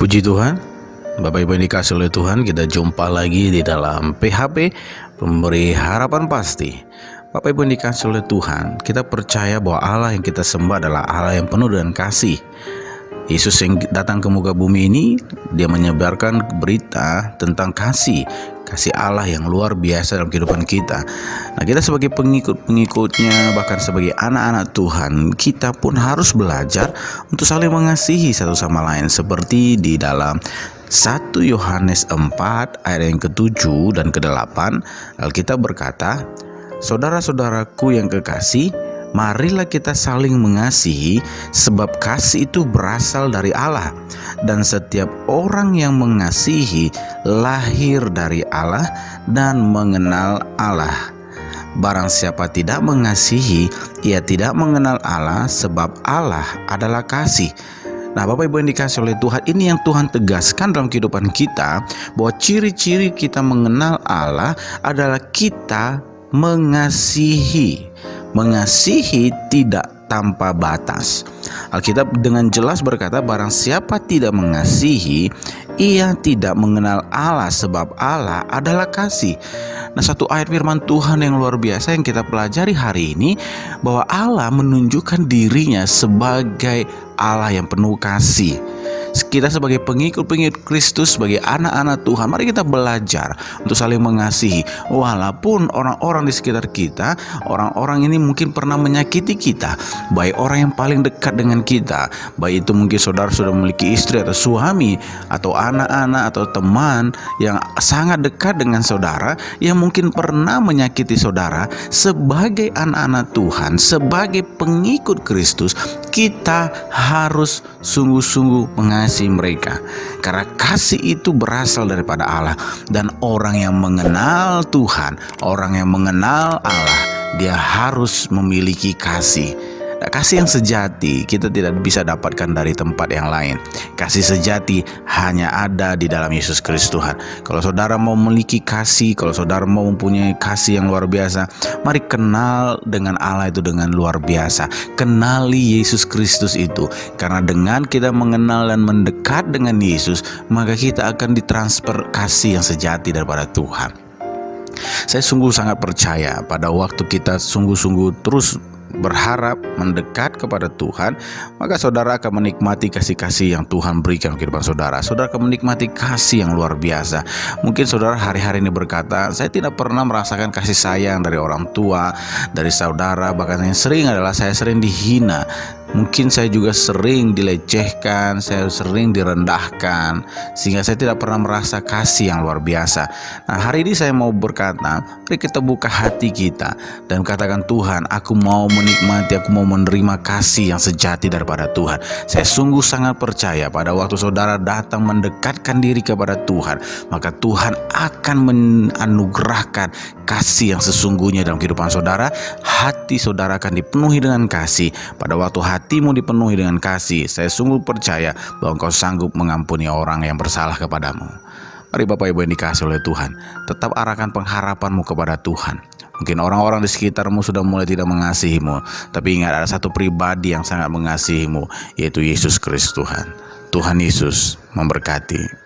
Puji Tuhan, Bapak Ibu yang dikasihi oleh Tuhan, kita jumpa lagi di dalam PHP, Pemberi Harapan Pasti. Bapak Ibu yang dikasihi oleh Tuhan, kita percaya bahwa Allah yang kita sembah adalah Allah yang penuh dengan kasih. Yesus yang datang ke muka bumi ini, dia menyebarkan berita tentang kasih Allah yang luar biasa dalam kehidupan kita. Nah, kita sebagai pengikut-pengikutnya, bahkan sebagai anak-anak Tuhan, kita pun harus belajar untuk saling mengasihi satu sama lain, seperti di dalam 1 Yohanes 4 ayat yang ke-7 dan ke-8. Alkitab berkata, "Saudara-saudaraku yang kekasih, marilah kita saling mengasihi, sebab kasih itu berasal dari Allah, dan setiap orang yang mengasihi lahir dari Allah dan mengenal Allah. Barang siapa tidak mengasihi, ia tidak mengenal Allah, sebab Allah adalah kasih." Nah, Bapak Ibu yang dikasihi oleh Tuhan, ini yang Tuhan tegaskan dalam kehidupan kita, bahwa ciri-ciri kita mengenal Allah adalah kita mengasihi. Mengasihi tidak tanpa batas. Alkitab dengan jelas berkata, barang siapa tidak mengasihi, ia tidak mengenal Allah, sebab Allah adalah kasih. Nah, satu ayat firman Tuhan yang luar biasa yang kita pelajari hari ini, bahwa Allah menunjukkan dirinya sebagai Allah yang penuh kasih. Kita sebagai pengikut-pengikut Kristus, sebagai anak-anak Tuhan, mari kita belajar untuk saling mengasihi. Walaupun orang-orang di sekitar kita, orang-orang ini mungkin pernah menyakiti kita, baik orang yang paling dekat dengan kita, baik itu mungkin saudara sudah memiliki istri atau suami, atau anak-anak atau teman yang sangat dekat dengan saudara, yang mungkin pernah menyakiti saudara. Sebagai anak-anak Tuhan, sebagai pengikut Kristus, kita harus sungguh-sungguh mengasihi mereka, karena kasih itu berasal daripada Allah. Dan orang yang mengenal Tuhan, orang yang mengenal Allah, dia harus memiliki kasih. Nah, kasih yang sejati kita tidak bisa dapatkan dari tempat yang lain. Kasih sejati hanya ada di dalam Yesus Kristus Tuhan. Kalau saudara mau memiliki kasih, kalau saudara mau mempunyai kasih yang luar biasa, mari kenal dengan Allah itu dengan luar biasa. Kenali Yesus Kristus itu, karena dengan kita mengenal dan mendekat dengan Yesus, maka kita akan ditransfer kasih yang sejati daripada Tuhan. Saya sungguh sangat percaya pada waktu kita sungguh-sungguh terus berharap mendekat kepada Tuhan, maka saudara akan menikmati kasih-kasih yang Tuhan berikan kehidupan saudara. Saudara akan menikmati kasih yang luar biasa. Mungkin saudara hari-hari ini berkata, saya tidak pernah merasakan kasih sayang dari orang tua, dari saudara, bahkan yang sering adalah saya sering dihina. Mungkin saya juga sering dilecehkan, saya sering direndahkan, sehingga saya tidak pernah merasa kasih yang luar biasa. Nah, hari ini saya mau berkata, mari kita buka hati kita dan katakan, Tuhan, aku mau menikmati, aku mau menerima kasih yang sejati daripada Tuhan. Saya sungguh sangat percaya pada waktu saudara datang mendekatkan diri kepada Tuhan, maka Tuhan akan menganugerahkan kasih yang sesungguhnya dalam kehidupan saudara. Hati saudara akan dipenuhi dengan kasih. Pada waktu hatimu dipenuhi dengan kasih, saya sungguh percaya bahwa engkau sanggup mengampuni orang yang bersalah kepadamu. Mari Bapak Ibu yang dikasihi oleh Tuhan, tetap arahkan pengharapanmu kepada Tuhan. Mungkin orang-orang di sekitarmu sudah mulai tidak mengasihimu, tapi ingat, ada satu pribadi yang sangat mengasihimu, yaitu Yesus Kristus Tuhan. Tuhan Yesus memberkati.